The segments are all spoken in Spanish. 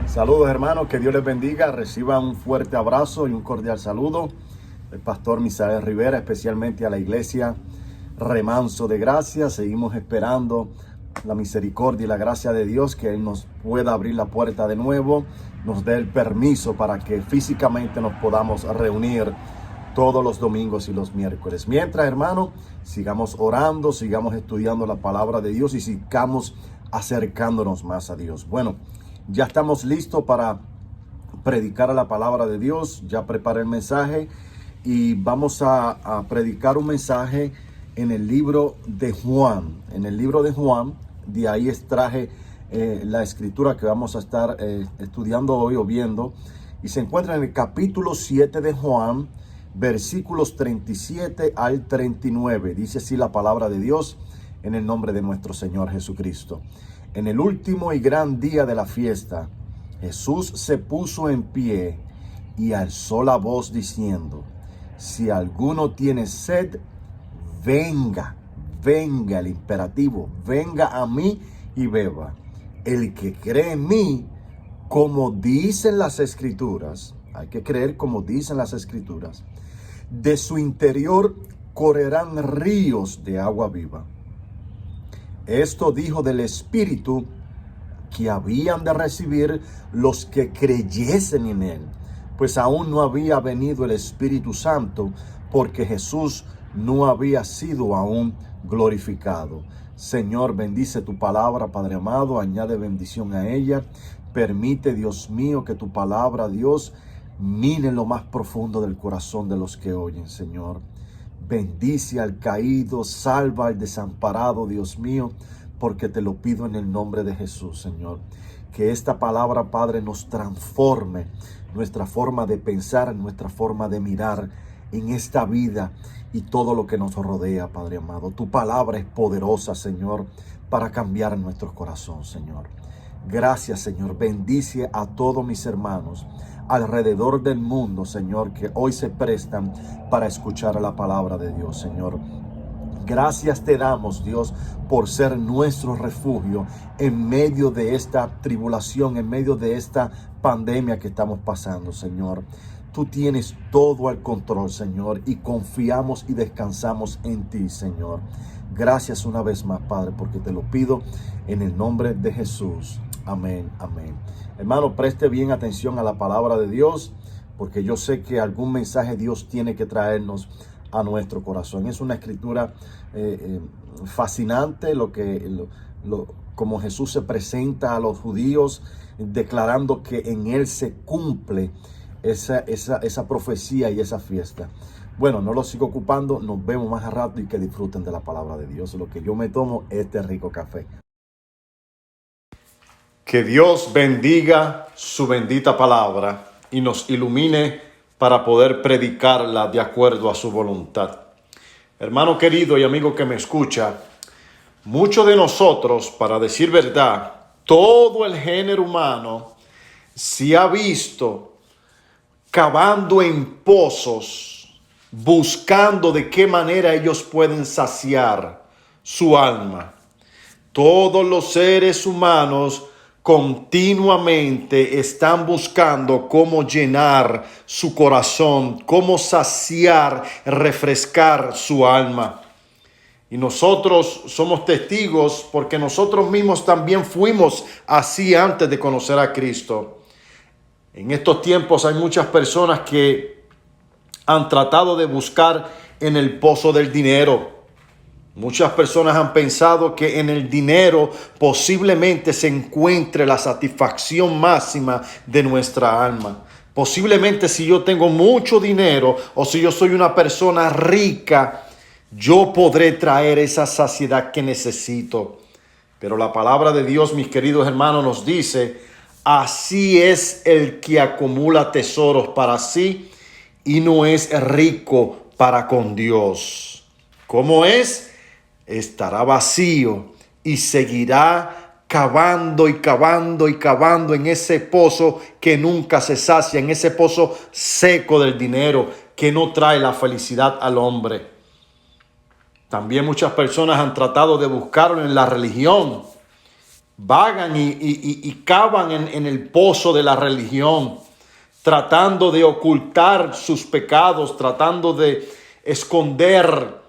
Saludos hermanos, que Dios les bendiga, reciban un fuerte abrazo y un cordial saludo del pastor Misael Rivera, especialmente a la iglesia Remanso de Gracia. Seguimos esperando la misericordia y la gracia de Dios, que Él nos pueda abrir la puerta de nuevo, nos dé el permiso para que físicamente nos podamos reunir todos los domingos y los miércoles. Mientras, hermanos, sigamos orando, sigamos estudiando la palabra de Dios y sigamos acercándonos más a Dios. Bueno, ya estamos listos para predicar la palabra de Dios. Ya preparé el mensaje y vamos a predicar un mensaje en el libro de Juan. En el libro de Juan, de ahí extraje la escritura que vamos a estar estudiando hoy o viendo. Y se encuentra en el capítulo 7 de Juan, versículos 37 al 39. Dice así la palabra de Dios en el nombre de nuestro Señor Jesucristo. En el último y gran día de la fiesta, Jesús se puso en pie y alzó la voz diciendo: si alguno tiene sed, venga, venga, el imperativo, venga a mí y beba. El que cree en mí, como dicen las escrituras, hay que creer como dicen las escrituras, de su interior correrán ríos de agua viva. Esto dijo del Espíritu que habían de recibir los que creyesen en Él, pues aún no había venido el Espíritu Santo, porque Jesús no había sido aún glorificado. Señor, bendice tu palabra, Padre amado, añade bendición a ella. Permite, Dios mío, que tu palabra, Dios, mine lo más profundo del corazón de los que oyen, Señor. Bendice al caído, salva al desamparado, Dios mío, porque te lo pido en el nombre de Jesús, Señor. Que esta palabra, Padre, nos transforme nuestra forma de pensar, nuestra forma de mirar en esta vida y todo lo que nos rodea, Padre amado. Tu palabra es poderosa, Señor, para cambiar nuestro corazón, Señor. Gracias, Señor. Bendice a todos mis hermanos alrededor del mundo, Señor, que hoy se prestan para escuchar la palabra de Dios, Señor. Gracias te damos, Dios, por ser nuestro refugio en medio de esta tribulación, en medio de esta pandemia que estamos pasando, Señor. Tú tienes todo al control, Señor, y confiamos y descansamos en ti, Señor. Gracias una vez más, Padre, porque te lo pido en el nombre de Jesús. Amén, amén. Hermano, preste bien atención a la palabra de Dios, porque yo sé que algún mensaje Dios tiene que traernos a nuestro corazón. Es una escritura fascinante, como Jesús se presenta a los judíos, declarando que en Él se cumple esa profecía y esa fiesta. Bueno, no lo sigo ocupando, nos vemos más a rato y que disfruten de la palabra de Dios. Lo que yo me tomo es este rico café. Que Dios bendiga su bendita palabra y nos ilumine para poder predicarla de acuerdo a su voluntad. Hermano querido y amigo que me escucha, muchos de nosotros, para decir verdad, todo el género humano se ha visto cavando en pozos, buscando de qué manera ellos pueden saciar su alma. Todos los seres humanos continuamente están buscando cómo llenar su corazón, cómo saciar, refrescar su alma. Y nosotros somos testigos porque nosotros mismos también fuimos así antes de conocer a Cristo. En estos tiempos hay muchas personas que han tratado de buscar en el pozo del dinero. Muchas personas han pensado que en el dinero posiblemente se encuentre la satisfacción máxima de nuestra alma. Posiblemente si yo tengo mucho dinero o si yo soy una persona rica, yo podré traer esa saciedad que necesito. Pero la palabra de Dios, mis queridos hermanos, nos dice: así es el que acumula tesoros para sí y no es rico para con Dios. ¿Cómo es? Estará vacío y seguirá cavando y cavando y cavando en ese pozo que nunca se sacia, en ese pozo seco del dinero que no trae la felicidad al hombre. También muchas personas han tratado de buscarlo en la religión vagan y cavan en el pozo de la religión, tratando de ocultar sus pecados, tratando de esconder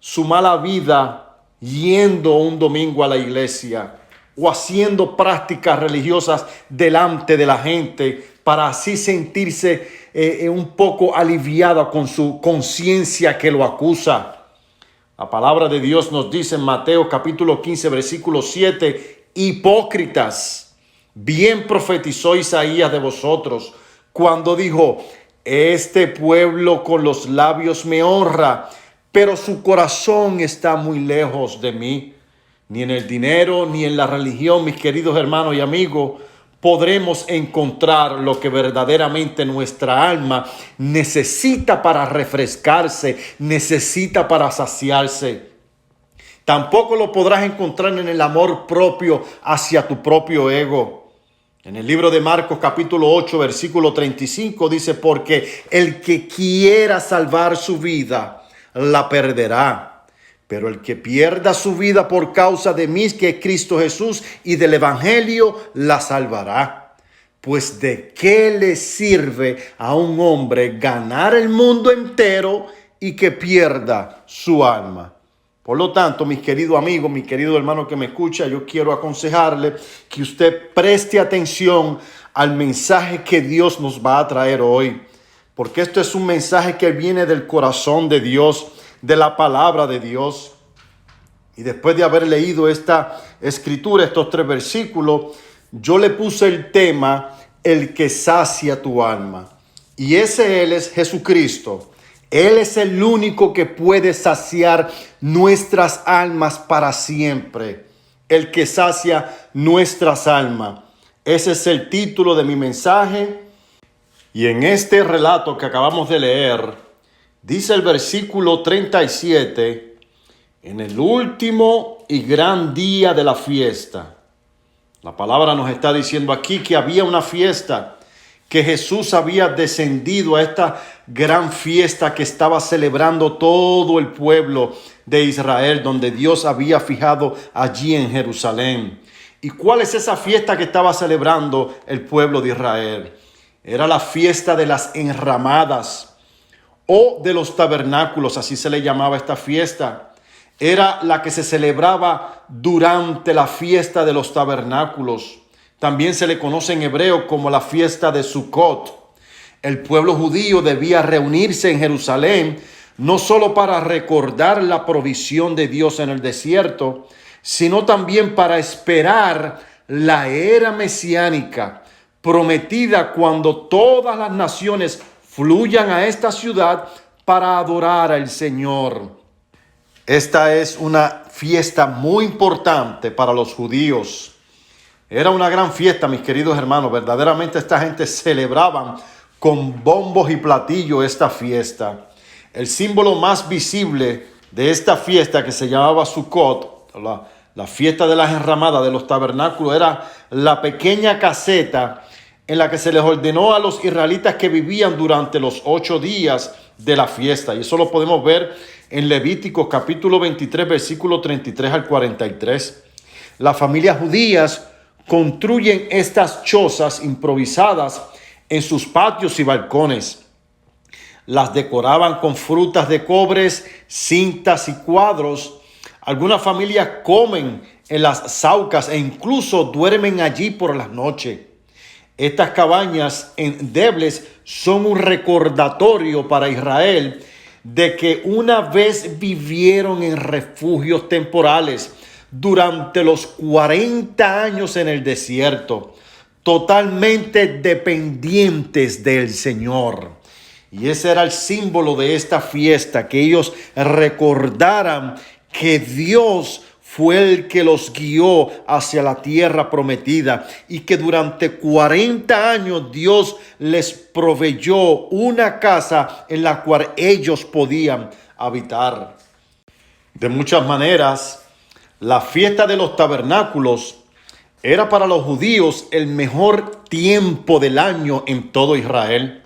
su mala vida, yendo un domingo a la iglesia o haciendo prácticas religiosas delante de la gente para así sentirse un poco aliviada con su conciencia que lo acusa. La palabra de Dios nos dice en Mateo capítulo 15, versículo 7, hipócritas, bien profetizó Isaías de vosotros cuando dijo, este pueblo con los labios me honra, pero su corazón está muy lejos de mí. Ni en el dinero, ni en la religión, mis queridos hermanos y amigos, podremos encontrar lo que verdaderamente nuestra alma necesita para refrescarse, necesita para saciarse. Tampoco lo podrás encontrar en el amor propio hacia tu propio ego. En el libro de Marcos capítulo 8 versículo 35 dice, porque el que quiera salvar su vida, la perderá. Pero el que pierda su vida por causa de mí, que es Cristo Jesús, y del evangelio, la salvará. Pues ¿de qué le sirve a un hombre ganar el mundo entero y que pierda su alma? Por lo tanto, mis queridos amigos, mi querido hermano que me escucha, yo quiero aconsejarle que usted preste atención al mensaje que Dios nos va a traer hoy. Porque esto es un mensaje que viene del corazón de Dios, de la palabra de Dios. Y después de haber leído esta escritura, estos 3 versículos, yo le puse el tema, el que sacia tu alma. Y Él es Jesucristo. Él es el único que puede saciar nuestras almas para siempre. El que sacia nuestras almas. Ese es el título de mi mensaje. Y en este relato que acabamos de leer, dice el versículo 37, en el último y gran día de la fiesta. La palabra nos está diciendo aquí que había una fiesta, que Jesús había descendido a esta gran fiesta que estaba celebrando todo el pueblo de Israel, donde Dios había fijado allí en Jerusalén. ¿Y cuál es esa fiesta que estaba celebrando el pueblo de Israel? Era la fiesta de las enramadas o de los tabernáculos, así se le llamaba esta fiesta. Era la que se celebraba durante la fiesta de los tabernáculos. También se le conoce en hebreo como la fiesta de Sukkot. El pueblo judío debía reunirse en Jerusalén, no solo para recordar la provisión de Dios en el desierto, sino también para esperar la era mesiánica prometida cuando todas las naciones fluyan a esta ciudad para adorar al Señor. Esta es una fiesta muy importante para los judíos. Era una gran fiesta, mis queridos hermanos. Verdaderamente esta gente celebraban con bombos y platillos esta fiesta. El símbolo más visible de esta fiesta, que se llamaba Sukkot, la fiesta de las enramadas de los tabernáculos, era la pequeña caseta en la que se les ordenó a los israelitas que vivían durante los 8 días de la fiesta. Y eso lo podemos ver en Levíticos capítulo 23, versículo 33 al 43. Las familias judías construyen estas chozas improvisadas en sus patios y balcones. Las decoraban con frutas de cobres, cintas y cuadros. Algunas familias comen en las saucas e incluso duermen allí por las noches. Estas cabañas endebles son un recordatorio para Israel de que una vez vivieron en refugios temporales durante los 40 años en el desierto, totalmente dependientes del Señor. Y ese era el símbolo de esta fiesta, que ellos recordaran que Dios fue el que los guió hacia la tierra prometida y que durante 40 años Dios les proveyó una casa en la cual ellos podían habitar. De muchas maneras, la fiesta de los tabernáculos era para los judíos el mejor tiempo del año en todo Israel.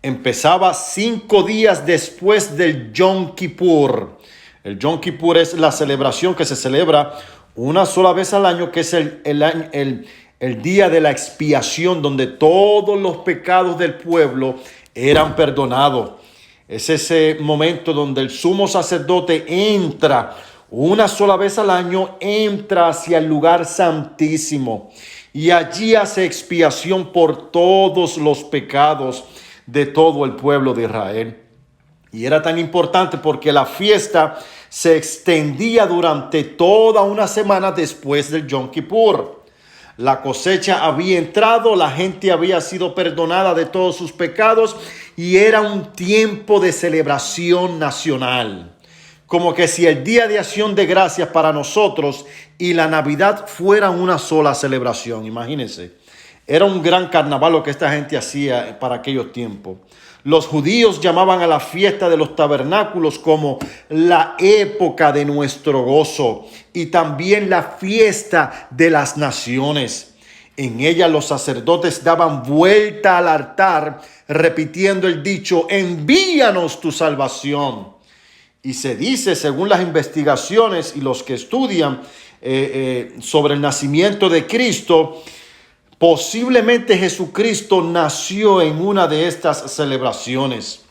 Empezaba 5 días después del Yom Kippur. El Yom Kippur es la celebración que se celebra una sola vez al año, que es el día de la expiación, donde todos los pecados del pueblo eran perdonados. Es ese momento donde el sumo sacerdote entra una sola vez al año, entra hacia el lugar santísimo y allí hace expiación por todos los pecados de todo el pueblo de Israel. Y era tan importante porque la fiesta se extendía durante toda una semana después del Yom Kippur. La cosecha había entrado, la gente había sido perdonada de todos sus pecados y era un tiempo de celebración nacional. Como que si el Día de Acción de Gracias para nosotros y la Navidad fueran una sola celebración. Imagínense, era un gran carnaval lo que esta gente hacía para aquellos tiempos. Los judíos llamaban a la fiesta de los tabernáculos como la época de nuestro gozo y también la fiesta de las naciones. En ella los sacerdotes daban vuelta al altar repitiendo el dicho: envíanos tu salvación. Y se dice, según las investigaciones y los que estudian sobre el nacimiento de Cristo, posiblemente Jesucristo nació en una de estas celebraciones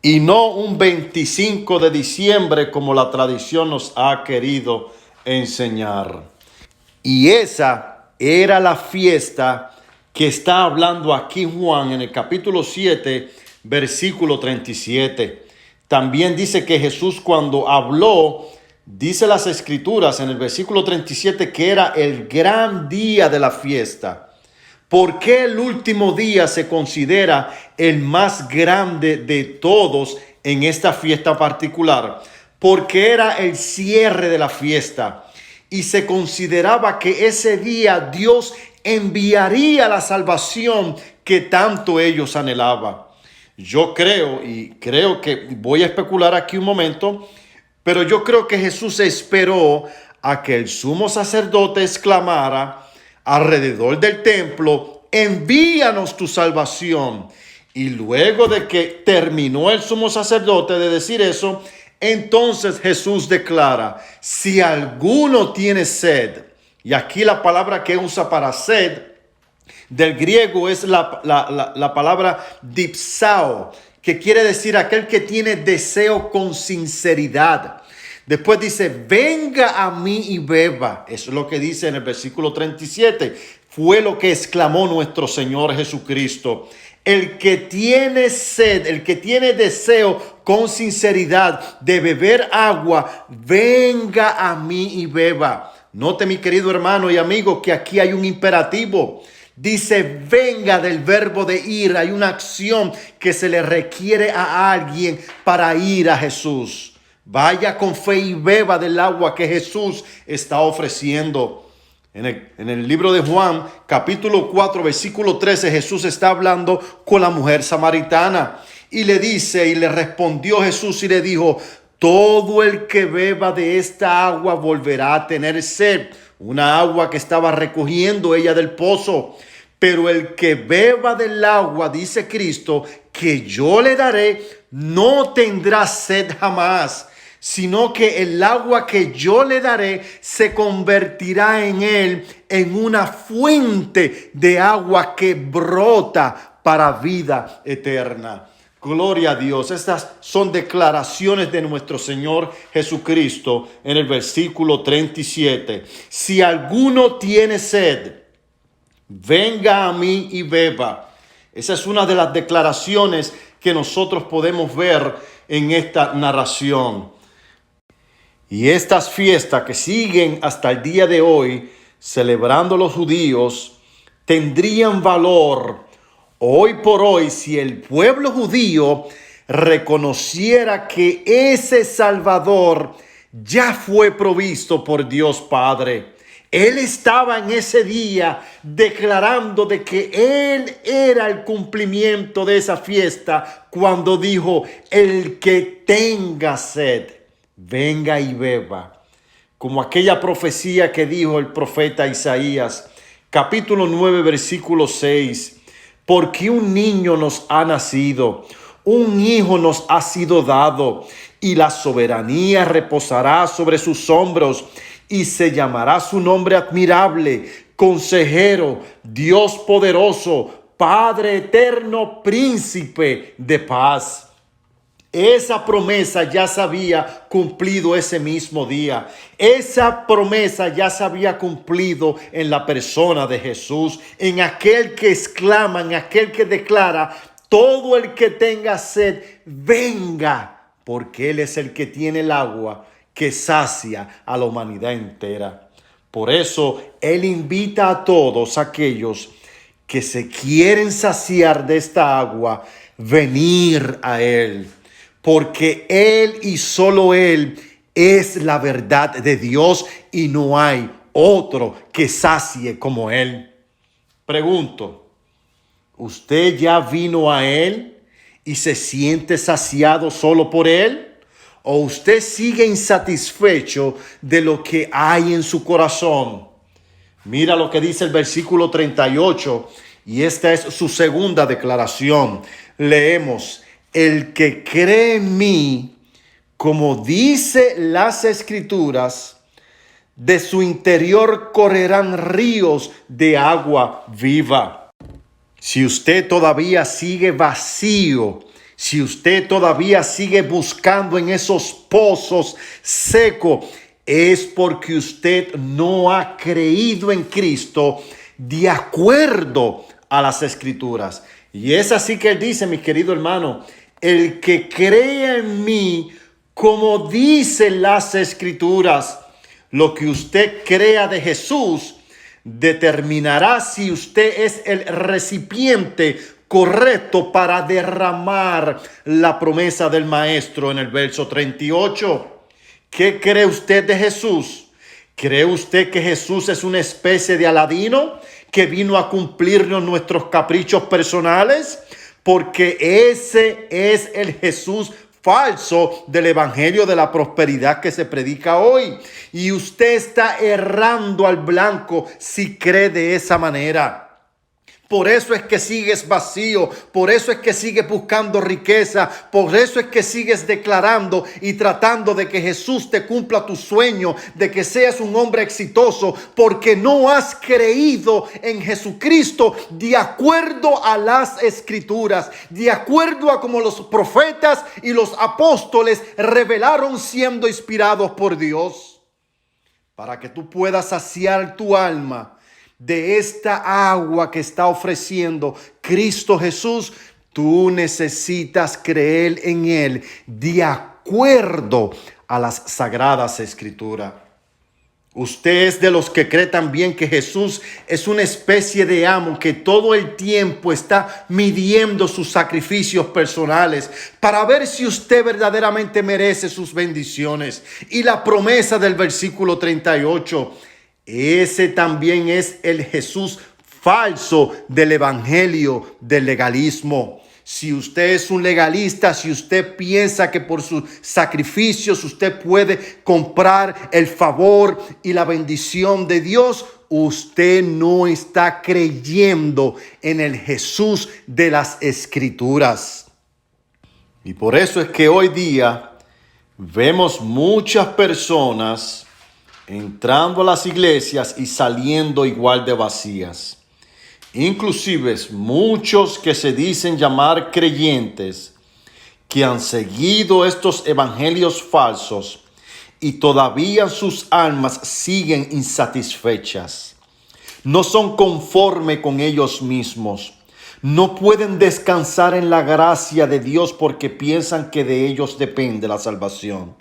y no un 25 de diciembre como la tradición nos ha querido enseñar. Y esa era la fiesta que está hablando aquí Juan en el capítulo 7, versículo 37. También dice que Jesús, cuando habló, dice las escrituras en el versículo 37 que era el gran día de la fiesta. ¿Por qué el último día se considera el más grande de todos en esta fiesta particular? Porque era el cierre de la fiesta y se consideraba que ese día Dios enviaría la salvación que tanto ellos anhelaban. Yo creo que voy a especular aquí un momento, pero yo creo que Jesús esperó a que el sumo sacerdote exclamara alrededor del templo: envíanos tu salvación. Y luego de que terminó el sumo sacerdote de decir eso, entonces Jesús declara: si alguno tiene sed, y aquí la palabra que usa para sed del griego es la palabra dipsao, que quiere decir aquel que tiene deseo con sinceridad. Después dice: venga a mí y beba. Eso es lo que dice en el versículo 37. Fue lo que exclamó nuestro Señor Jesucristo. El que tiene sed, el que tiene deseo con sinceridad de beber agua, venga a mí y beba. Note, mi querido hermano y amigo, que aquí hay un imperativo. Dice venga del verbo de ir. Hay una acción que se le requiere a alguien para ir a Jesús. Vaya con fe y beba del agua que Jesús está ofreciendo. En el libro de Juan, capítulo 4, versículo 13, Jesús está hablando con la mujer samaritana. Y le dice, y le respondió Jesús y le dijo: todo el que beba de esta agua volverá a tener sed. Una agua que estaba recogiendo ella del pozo. Pero el que beba del agua, dice Cristo, que yo le daré, no tendrá sed jamás, sino que el agua que yo le daré se convertirá en él en una fuente de agua que brota para vida eterna. Gloria a Dios. Estas son declaraciones de nuestro Señor Jesucristo en el versículo 37. Si alguno tiene sed, venga a mí y beba. Esa es una de las declaraciones que nosotros podemos ver en esta narración. Y estas fiestas que siguen hasta el día de hoy, celebrando los judíos, tendrían valor hoy por hoy si el pueblo judío reconociera que ese Salvador ya fue provisto por Dios Padre. Él estaba en ese día declarando de que Él era el cumplimiento de esa fiesta cuando dijo: el que tenga sed, venga y beba. Como aquella profecía que dijo el profeta Isaías, capítulo 9, versículo 6. Porque un niño nos ha nacido, un hijo nos ha sido dado, y la soberanía reposará sobre sus hombros, y se llamará su nombre admirable, consejero, Dios poderoso, Padre eterno, príncipe de paz. Esa promesa ya se había cumplido ese mismo día. Esa promesa ya se había cumplido en la persona de Jesús, en aquel que exclama, en aquel que declara: todo el que tenga sed, venga, porque Él es el que tiene el agua que sacia a la humanidad entera. Por eso Él invita a todos aquellos que se quieren saciar de esta agua, venir a Él. Porque Él y solo Él es la verdad de Dios y no hay otro que sacie como Él. Pregunto, ¿usted ya vino a Él y se siente saciado solo por Él? ¿O usted sigue insatisfecho de lo que hay en su corazón? Mira lo que dice el versículo 38 y esta es su segunda declaración. Leemos: el que cree en mí, como dice las Escrituras, de su interior correrán ríos de agua viva. Si usted todavía sigue vacío, si usted todavía sigue buscando en esos pozos secos, es porque usted no ha creído en Cristo de acuerdo a las Escrituras. Y es así que Él dice, mi querido hermano: el que cree en mí, como dicen las Escrituras. Lo que usted crea de Jesús determinará si usted es el recipiente correcto para derramar la promesa del Maestro en el verso 38. ¿Qué cree usted de Jesús? ¿Cree usted que Jesús es una especie de Aladino que vino a cumplirnos nuestros caprichos personales? Porque ese es el Jesús falso del evangelio de la prosperidad que se predica hoy. Y usted está errando al blanco si cree de esa manera. Por eso es que sigues vacío, por eso es que sigues buscando riqueza, por eso es que sigues declarando y tratando de que Jesús te cumpla tu sueño, de que seas un hombre exitoso, porque no has creído en Jesucristo de acuerdo a las Escrituras, de acuerdo a como los profetas y los apóstoles revelaron siendo inspirados por Dios, para que tú puedas saciar tu alma de esta agua que está ofreciendo Cristo Jesús. Tú necesitas creer en Él de acuerdo a las sagradas Escrituras. Usted es de los que cree también que Jesús es una especie de amo que todo el tiempo está midiendo sus sacrificios personales para ver si usted verdaderamente merece sus bendiciones. Y la promesa del versículo 38, ese también es el Jesús falso del evangelio del legalismo. Si usted es un legalista, si usted piensa que por sus sacrificios usted puede comprar el favor y la bendición de Dios, usted no está creyendo en el Jesús de las Escrituras. Y por eso es que hoy día vemos muchas personas entrando a las iglesias y saliendo igual de vacías. Inclusive muchos que se dicen llamar creyentes, que han seguido estos evangelios falsos y todavía sus almas siguen insatisfechas. No son conformes con ellos mismos. No pueden descansar en la gracia de Dios porque piensan que de ellos depende la salvación.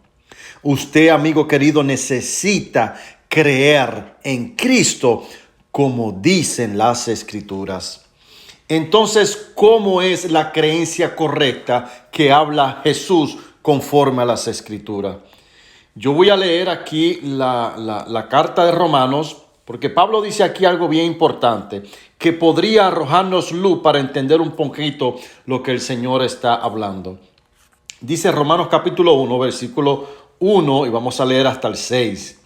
Usted, amigo querido, necesita creer en Cristo como dicen las Escrituras. Entonces, ¿cómo es la creencia correcta que habla Jesús conforme a las Escrituras? Yo voy a leer aquí la carta de Romanos, porque Pablo dice aquí algo bien importante que podría arrojarnos luz para entender un poquito lo que el Señor está hablando. Dice Romanos capítulo 1, versículo 1, y vamos a leer hasta el 6.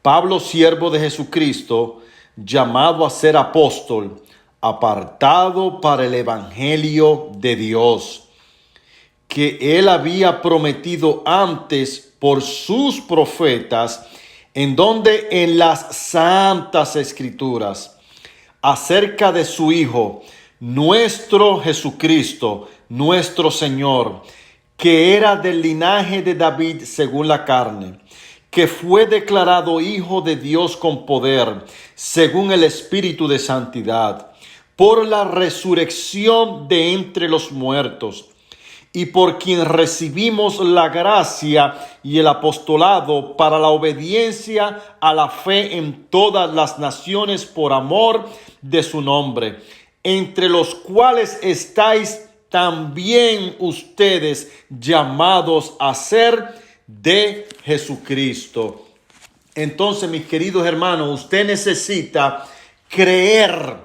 Pablo, siervo de Jesucristo, llamado a ser apóstol, apartado para el evangelio de Dios, que él había prometido antes por sus profetas en donde en las santas escrituras, acerca de su Hijo, nuestro Jesucristo, nuestro Señor, que era del linaje de David según la carne, que fue declarado Hijo de Dios con poder, según el Espíritu de santidad, por la resurrección de entre los muertos, y por quien recibimos la gracia y el apostolado para la obediencia a la fe en todas las naciones por amor de su nombre, entre los cuales estáis también ustedes llamados a ser de Jesucristo. Entonces, mis queridos hermanos, usted necesita creer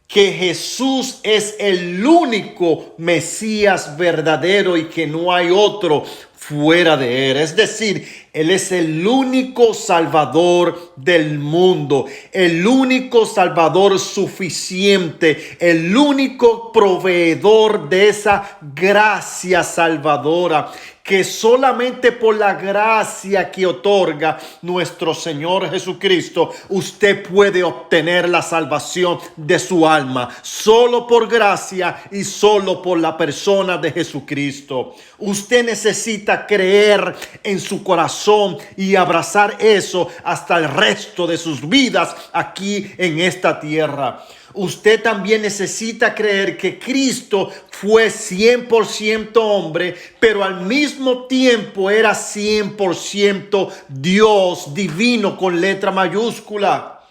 que Jesús es el único Mesías verdadero y que no hay otro fuera de él. Es decir, él es el único Salvador del mundo, el único Salvador suficiente, el único proveedor de esa gracia salvadora, que solamente por la gracia que otorga nuestro Señor Jesucristo, usted puede obtener la salvación de su alma. Solo por gracia y solo por la persona de Jesucristo. Usted necesita creer en su corazón y abrazar eso hasta el resto de sus vidas aquí en esta tierra. Usted también necesita creer que Cristo fue 100% hombre, pero al mismo tiempo era 100% Dios divino con letra mayúscula.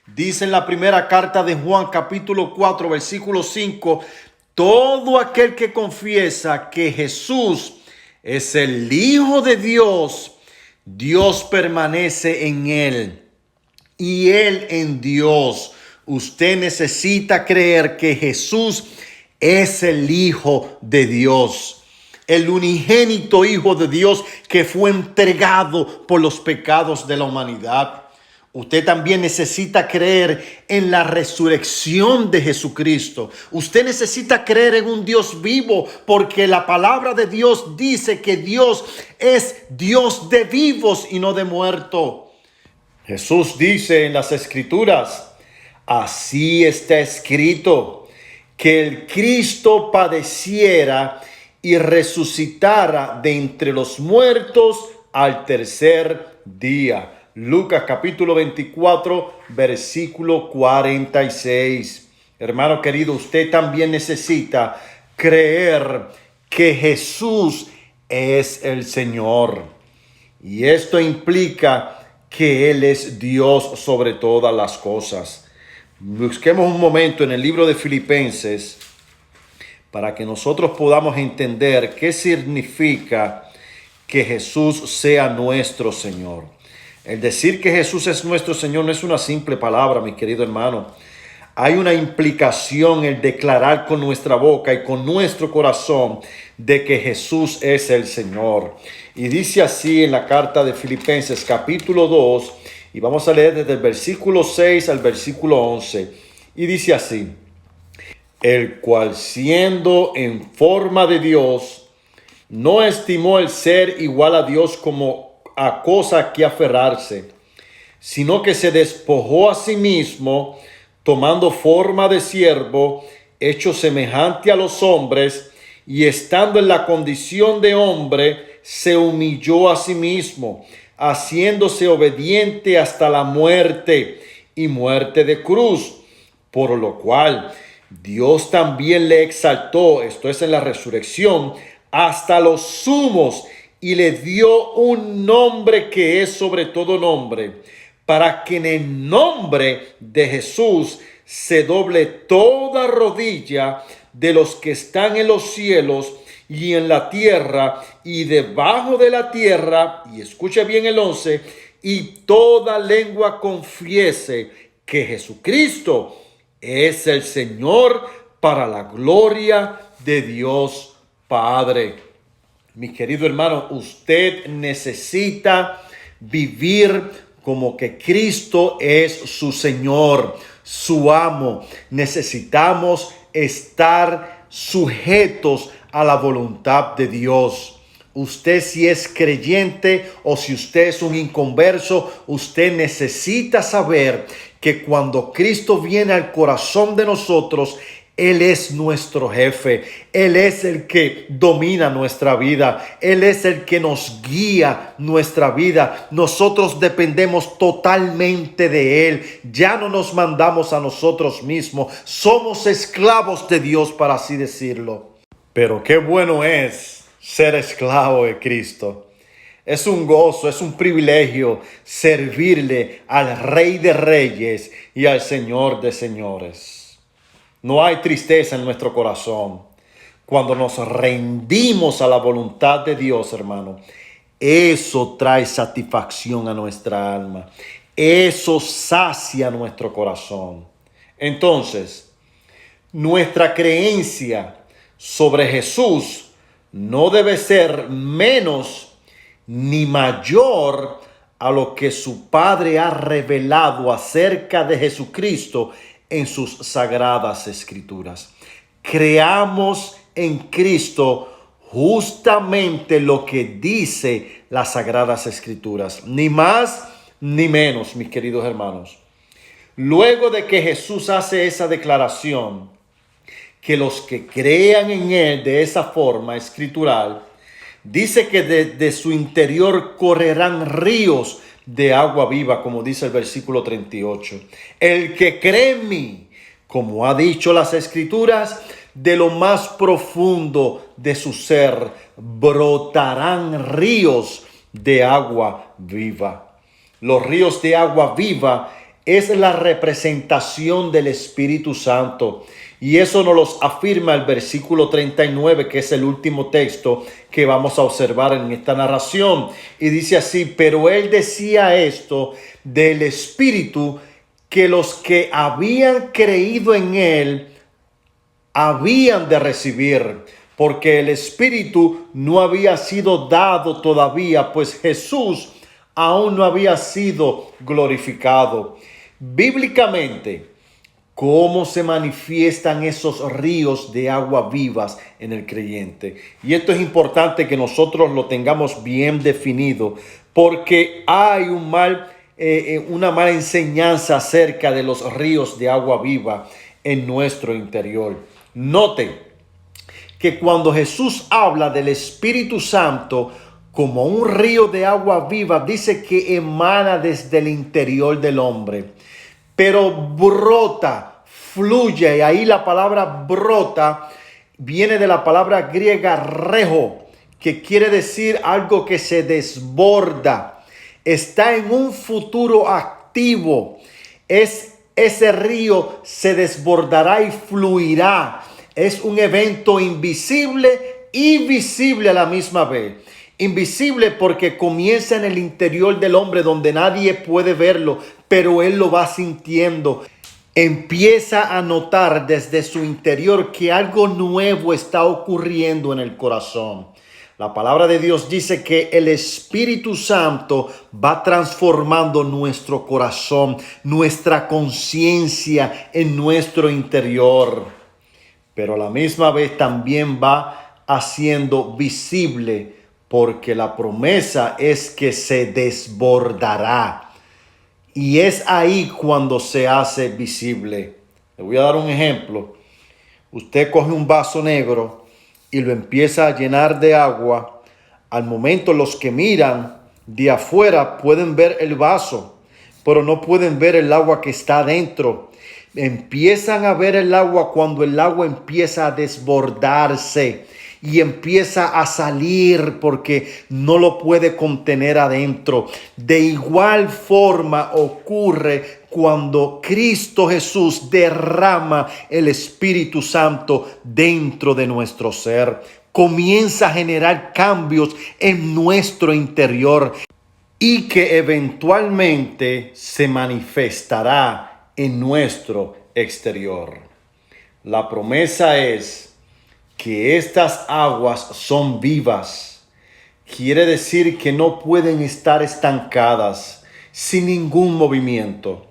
Dice en la primera carta de Juan, capítulo 4, versículo 5, todo aquel que confiesa que Jesús es el Hijo de Dios, Dios permanece en él y él en Dios. Usted necesita creer que Jesús es el Hijo de Dios, el unigénito Hijo de Dios que fue entregado por los pecados de la humanidad. Usted también necesita creer en la resurrección de Jesucristo. Usted necesita creer en un Dios vivo, porque la palabra de Dios dice que Dios es Dios de vivos y no de muertos. Jesús dice en las Escrituras: así está escrito, que el Cristo padeciera y resucitara de entre los muertos al tercer día. Lucas capítulo 24, versículo 46. Hermano querido, usted también necesita creer que Jesús es el Señor. Y esto implica que Él es Dios sobre todas las cosas. Busquemos un momento en el libro de Filipenses para que nosotros podamos entender qué significa que Jesús sea nuestro Señor. El decir que Jesús es nuestro Señor no es una simple palabra, mi querido hermano. Hay una implicación en declarar con nuestra boca y con nuestro corazón de que Jesús es el Señor. Y dice así en la carta de Filipenses capítulo 2, y vamos a leer desde el versículo 6 al versículo 11. Y dice así: el cual siendo en forma de Dios, no estimó el ser igual a Dios como a cosa que aferrarse, sino que se despojó a sí mismo, tomando forma de siervo, hecho semejante a los hombres, y estando en la condición de hombre, se humilló a sí mismo, haciéndose obediente hasta la muerte y muerte de cruz, por lo cual Dios también le exaltó, esto es en la resurrección, hasta los sumos, y le dio un nombre que es sobre todo nombre, para que en el nombre de Jesús se doble toda rodilla de los que están en los cielos y en la tierra y debajo de la tierra, y escuche bien el 11, y toda lengua confiese que Jesucristo es el Señor, para la gloria de Dios Padre. Mi querido hermano, usted necesita vivir como que Cristo es su Señor, su amo. Necesitamos estar sujetos a la voluntad de Dios. Usted, si es creyente o si usted es un inconverso, usted necesita saber que cuando Cristo viene al corazón de nosotros, Él es nuestro jefe. Él es el que domina nuestra vida. Él es el que nos guía nuestra vida. Nosotros dependemos totalmente de Él. Ya no nos mandamos a nosotros mismos. Somos esclavos de Dios, para así decirlo. Pero qué bueno es ser esclavo de Cristo. Es un gozo, es un privilegio servirle al Rey de Reyes y al Señor de Señores. No hay tristeza en nuestro corazón cuando nos rendimos a la voluntad de Dios, hermano. Eso trae satisfacción a nuestra alma. Eso sacia nuestro corazón. Entonces, nuestra creencia sobre Jesús no debe ser menos ni mayor a lo que su Padre ha revelado acerca de Jesucristo en sus sagradas escrituras. Creamos en Cristo justamente lo que dice las sagradas escrituras, ni más ni menos, mis queridos hermanos. Luego de que Jesús hace esa declaración, que los que crean en Él de esa forma escritural, dice que de su interior correrán ríos de agua viva, como dice el versículo 38. El que cree en mí, como ha dicho las escrituras, de lo más profundo de su ser brotarán ríos de agua viva. Los ríos de agua viva es la representación del Espíritu Santo. Y eso nos los afirma el versículo 39, que es el último texto que vamos a observar en esta narración. Y dice así: pero él decía esto del Espíritu que los que habían creído en él habían de recibir, porque el Espíritu no había sido dado todavía, pues Jesús aún no había sido glorificado. Bíblicamente, ¿cómo se manifiestan esos ríos de agua vivas en el creyente? Y esto es importante que nosotros lo tengamos bien definido, porque hay una mala enseñanza acerca de los ríos de agua viva en nuestro interior. Note que cuando Jesús habla del Espíritu Santo como un río de agua viva, dice que emana desde el interior del hombre, pero brota, fluye. Y ahí la palabra brota viene de la palabra griega rejo, que quiere decir algo que se desborda, está en un futuro activo. Ese río se desbordará y fluirá. Es un evento invisible y visible a la misma vez. Invisible porque comienza en el interior del hombre, donde nadie puede verlo, pero él lo va sintiendo. Empieza a notar desde su interior que algo nuevo está ocurriendo en el corazón. La palabra de Dios dice que el Espíritu Santo va transformando nuestro corazón, nuestra conciencia en nuestro interior. Pero a la misma vez también va haciendo visible, porque la promesa es que se desbordará. Y es ahí cuando se hace visible. Le voy a dar un ejemplo. Usted coge un vaso negro y lo empieza a llenar de agua. Al momento, los que miran de afuera pueden ver el vaso, pero no pueden ver el agua que está adentro. Empiezan a ver el agua cuando el agua empieza a desbordarse y empieza a salir, porque no lo puede contener adentro. De igual forma ocurre cuando Cristo Jesús derrama el Espíritu Santo dentro de nuestro ser. Comienza a generar cambios en nuestro interior y que eventualmente se manifestará en nuestro exterior. La promesa es que estas aguas son vivas. Quiere decir que no pueden estar estancadas, sin ningún movimiento.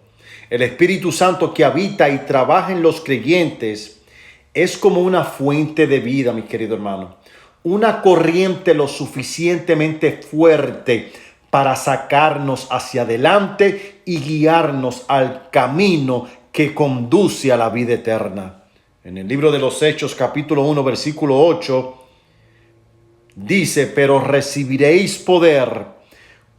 El Espíritu Santo que habita y trabaja en los creyentes es como una fuente de vida, mi querido hermano. una corriente lo suficientemente fuerte para sacarnos hacia adelante y guiarnos al camino que conduce a la vida eterna. En el libro de los Hechos, capítulo 1, versículo 8, dice: pero recibiréis poder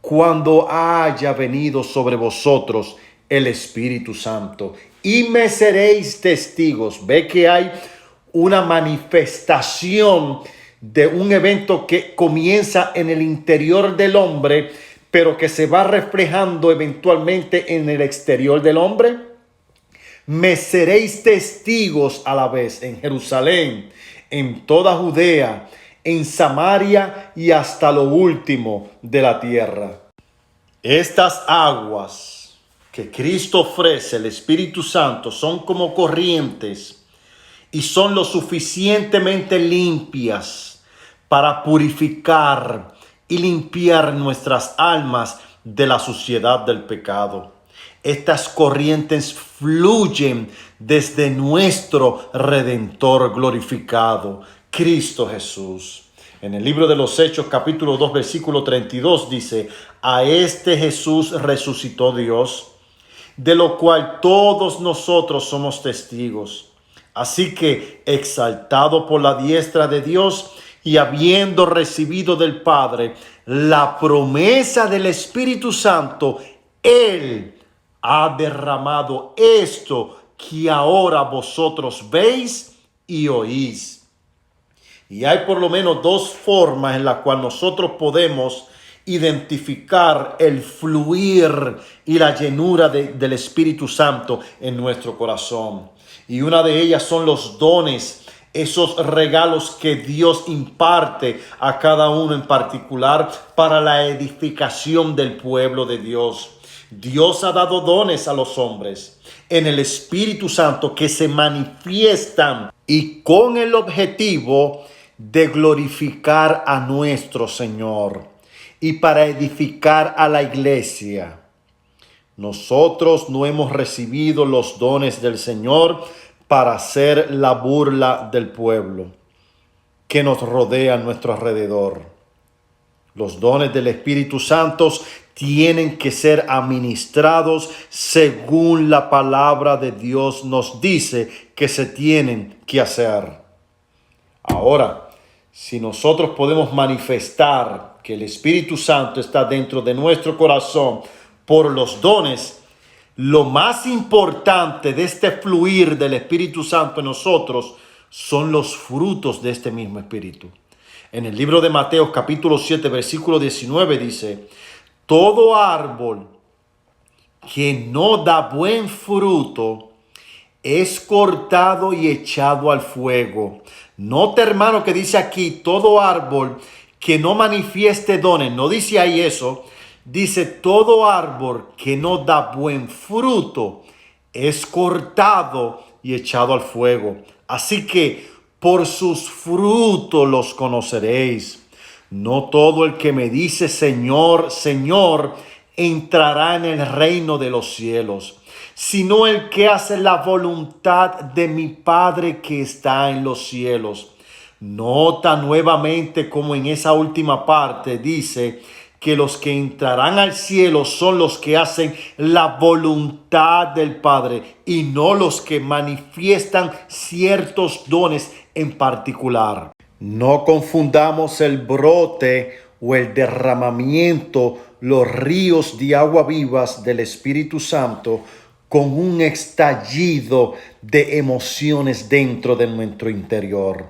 cuando haya venido sobre vosotros el Espíritu Santo, y me seréis testigos. Ve que hay una manifestación de un evento que comienza en el interior del hombre, pero que se va reflejando eventualmente en el exterior del hombre. Me seréis testigos a la vez en Jerusalén, en toda Judea, en Samaria y hasta lo último de la tierra. Estas aguas que Cristo ofrece, el Espíritu Santo, son como corrientes y son lo suficientemente limpias para purificar y limpiar nuestras almas de la suciedad del pecado. Estas corrientes fluyen desde nuestro Redentor glorificado, Cristo Jesús. En el libro de los Hechos, capítulo 2, versículo 32, dice: a este Jesús resucitó Dios, de lo cual todos nosotros somos testigos. Así que, exaltado por la diestra de Dios y habiendo recibido del Padre la promesa del Espíritu Santo, Él ha derramado esto que ahora vosotros veis y oís. Y hay por lo menos dos formas en las cuales nosotros podemos identificar el fluir y la llenura del Espíritu Santo en nuestro corazón. Y una de ellas son los dones, esos regalos que Dios imparte a cada uno en particular para la edificación del pueblo de Dios. Dios ha dado dones a los hombres en el Espíritu Santo que se manifiestan y con el objetivo de glorificar a nuestro Señor y para edificar a la iglesia. Nosotros no hemos recibido los dones del Señor para hacer la burla del pueblo que nos rodea a nuestro alrededor. Los dones del Espíritu Santo tienen que ser administrados según la palabra de Dios nos dice que se tienen que hacer. Ahora, si nosotros podemos manifestar que el Espíritu Santo está dentro de nuestro corazón por los dones, lo más importante de este fluir del Espíritu Santo en nosotros son los frutos de este mismo Espíritu. En el libro de Mateo, capítulo 7, versículo 19 dice: todo árbol que no da buen fruto es cortado y echado al fuego. Nota, hermano, que dice aquí: todo árbol que no manifieste dones. No dice ahí eso. Dice: todo árbol que no da buen fruto es cortado y echado al fuego. Así que por sus frutos los conoceréis. No todo el que me dice Señor, Señor, entrará en el reino de los cielos, sino el que hace la voluntad de mi Padre que está en los cielos. Nota nuevamente como en esa última parte dice que los que entrarán al cielo son los que hacen la voluntad del Padre y no los que manifiestan ciertos dones en particular. No confundamos el brote o el derramamiento, los ríos de agua vivas del Espíritu Santo, con un estallido de emociones dentro de nuestro interior.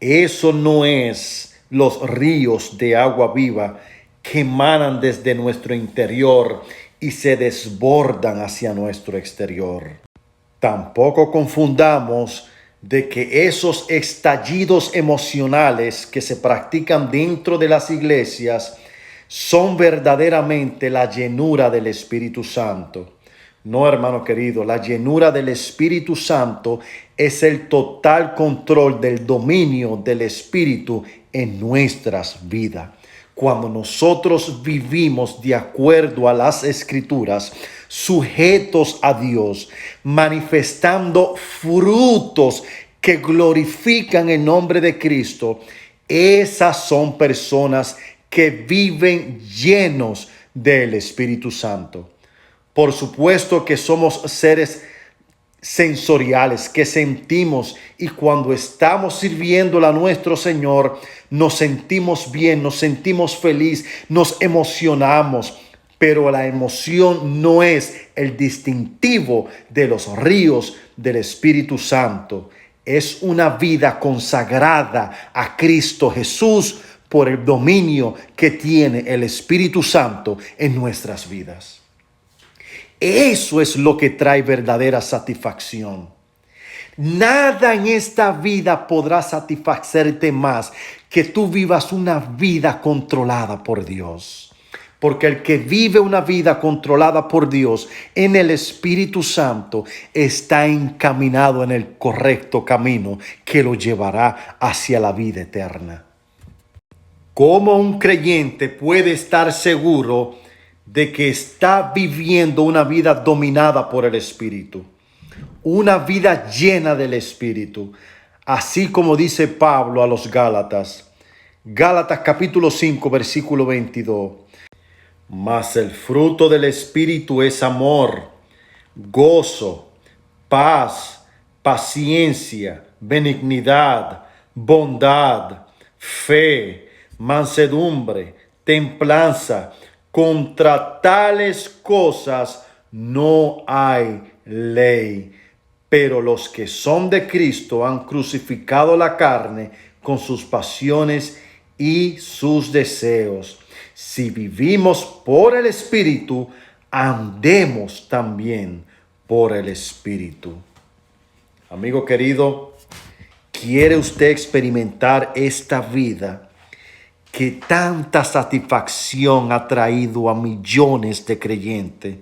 Eso no es los ríos de agua viva que emanan desde nuestro interior y se desbordan hacia nuestro exterior. Tampoco confundamos de que esos estallidos emocionales que se practican dentro de las iglesias son verdaderamente la llenura del Espíritu Santo. No, hermano querido, la llenura del Espíritu Santo es el total control del dominio del Espíritu en nuestras vidas. Cuando nosotros vivimos de acuerdo a las Escrituras, sujetos a Dios, manifestando frutos que glorifican el nombre de Cristo, Esas son personas que viven llenos del Espíritu Santo. Por supuesto que somos seres sensoriales, que sentimos, y cuando estamos sirviéndole a nuestro Señor, nos sentimos bien, nos sentimos feliz, nos emocionamos. Pero la emoción no es el distintivo de los ríos del Espíritu Santo. Es una vida consagrada a Cristo Jesús por el dominio que tiene el Espíritu Santo en nuestras vidas. Eso es lo que trae verdadera satisfacción. Nada en esta vida podrá satisfacerte más que tú vivas una vida controlada por Dios. Porque el que vive una vida controlada por Dios en el Espíritu Santo está encaminado en el correcto camino que lo llevará hacia la vida eterna. ¿Cómo un creyente puede estar seguro de que está viviendo una vida dominada por el Espíritu? Una vida llena del Espíritu. Así como dice Pablo a los Gálatas. Gálatas capítulo 5, versículo 22. Mas el fruto del Espíritu es amor, gozo, paz, paciencia, benignidad, bondad, fe, mansedumbre, templanza. Contra tales cosas no hay ley. Pero los que son de Cristo han crucificado la carne con sus pasiones y sus deseos. Si vivimos por el Espíritu, andemos también por el Espíritu. Amigo querido, ¿quiere usted experimentar esta vida que tanta satisfacción ha traído a millones de creyentes?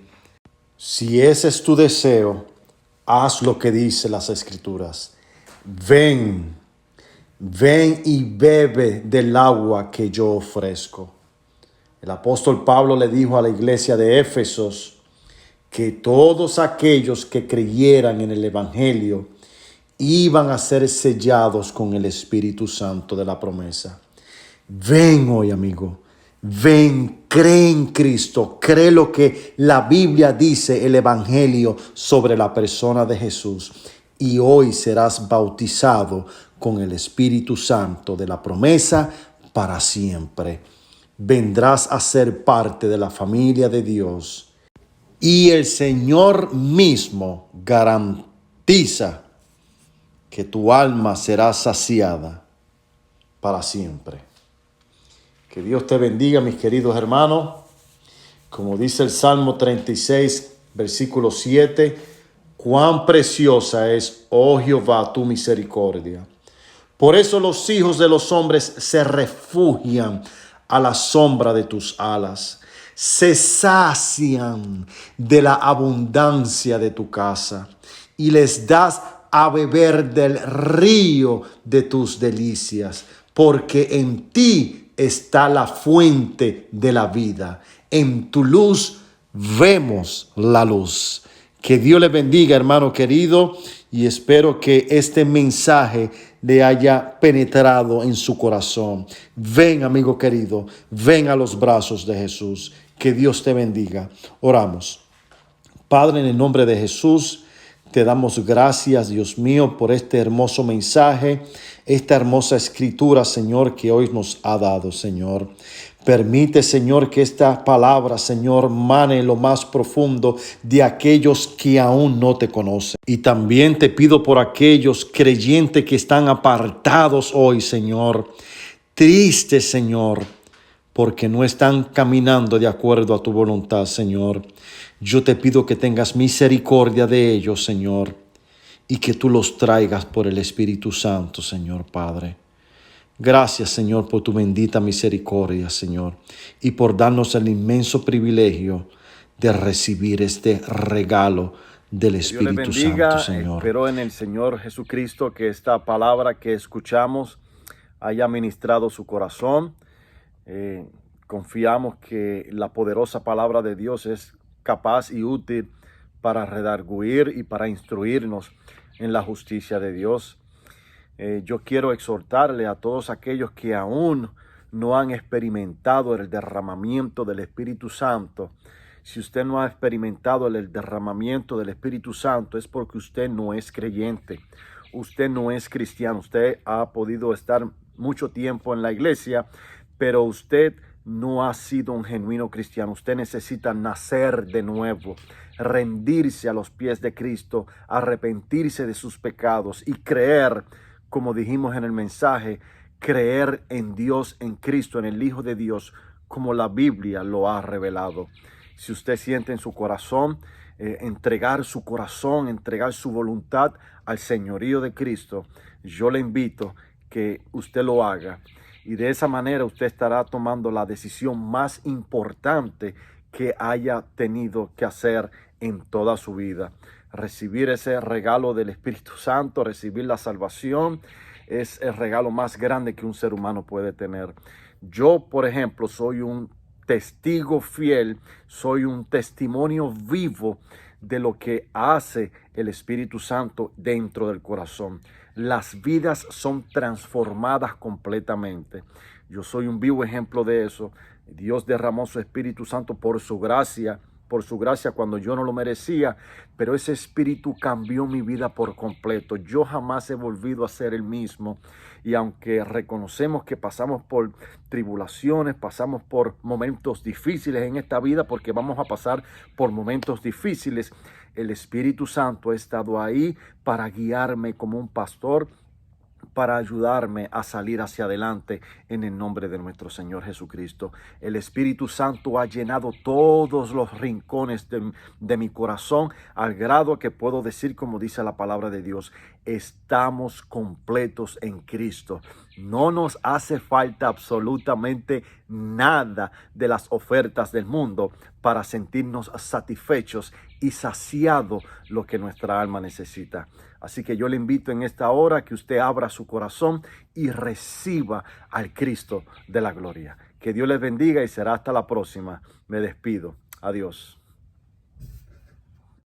Si ese es tu deseo, haz lo que dice las Escrituras. Ven y bebe del agua que yo ofrezco. El apóstol Pablo le dijo a la iglesia de Éfesos que todos aquellos que creyeran en el Evangelio iban a ser sellados con el Espíritu Santo de la promesa. Ven hoy, amigo. Ven, cree en Cristo, cree lo que la Biblia dice, el Evangelio sobre la persona de Jesús. Y hoy serás bautizado con el Espíritu Santo de la promesa para siempre. Vendrás a ser parte de la familia de Dios. Y el Señor mismo garantiza que tu alma será saciada para siempre. Que Dios te bendiga, mis queridos hermanos. Como dice el Salmo 36, versículo 7, cuán preciosa es, oh Jehová, tu misericordia. Por eso los hijos de los hombres se refugian a la sombra de tus alas. Se sacian de la abundancia de tu casa y les das a beber del río de tus delicias, porque en ti está la fuente de la vida. En tu luz vemos la luz. Que Dios le bendiga, hermano querido, y espero que este mensaje le haya penetrado en su corazón. Ven, amigo querido, ven a los brazos de Jesús. Que Dios te bendiga. Oramos. Padre, en el nombre de Jesús, te damos gracias, Dios mío, por este hermoso mensaje, esta hermosa escritura, Señor, que hoy nos ha dado, Señor. Permite, Señor, que esta palabra, Señor, mane en lo más profundo de aquellos que aún no te conocen. Y también te pido por aquellos creyentes que están apartados hoy, Señor, tristes, Señor, porque no están caminando de acuerdo a tu voluntad, Señor. Yo te pido que tengas misericordia de ellos, Señor, y que tú los traigas por el Espíritu Santo, Señor Padre. Gracias, Señor, por tu bendita misericordia, Señor, y por darnos el inmenso privilegio de recibir este regalo del Espíritu Santo, Señor. Espero en el Señor Jesucristo que esta palabra que escuchamos haya ministrado su corazón. Confiamos que la poderosa palabra de Dios es capaz y útil para redarguir y para instruirnos en la justicia de Dios. Yo quiero exhortarle a todos aquellos que aún no han experimentado el derramamiento del Espíritu Santo. Si usted no ha experimentado el derramamiento del Espíritu Santo, es porque usted no es creyente. Usted no es cristiano. Usted ha podido estar mucho tiempo en la iglesia, pero usted no ha sido un genuino cristiano. Usted necesita nacer de nuevo, rendirse a los pies de Cristo, arrepentirse de sus pecados y creer, como dijimos en el mensaje, creer en Dios, en Cristo, en el Hijo de Dios, como la Biblia lo ha revelado. Si usted siente en su corazón entregar su corazón, entregar su voluntad al señorío de Cristo, yo le invito que usted lo haga. Y de esa manera usted estará tomando la decisión más importante que haya tenido que hacer en toda su vida. Recibir ese regalo del Espíritu Santo, recibir la salvación, es el regalo más grande que un ser humano puede tener. Yo, por ejemplo, soy un testigo fiel, soy un testimonio vivo de lo que hace el Espíritu Santo dentro del corazón. Las vidas son transformadas completamente. Yo soy un vivo ejemplo de eso. Dios derramó su Espíritu Santo por su gracia cuando yo no lo merecía, pero ese Espíritu cambió mi vida por completo. Yo jamás he volvido a ser el mismo, y aunque reconocemos que pasamos por tribulaciones, pasamos por momentos difíciles en esta vida, porque vamos a pasar por momentos difíciles, el Espíritu Santo ha estado ahí para guiarme como un pastor, para ayudarme a salir hacia adelante en el nombre de nuestro Señor Jesucristo. El Espíritu Santo ha llenado todos los rincones de mi corazón, al grado que puedo decir, como dice la palabra de Dios, estamos completos en Cristo. No nos hace falta absolutamente nada de las ofertas del mundo para sentirnos satisfechos y saciado lo que nuestra alma necesita. Así que yo le invito en esta hora que usted abra su corazón y reciba al Cristo de la gloria. Que Dios les bendiga y será hasta la próxima. Me despido. Adiós.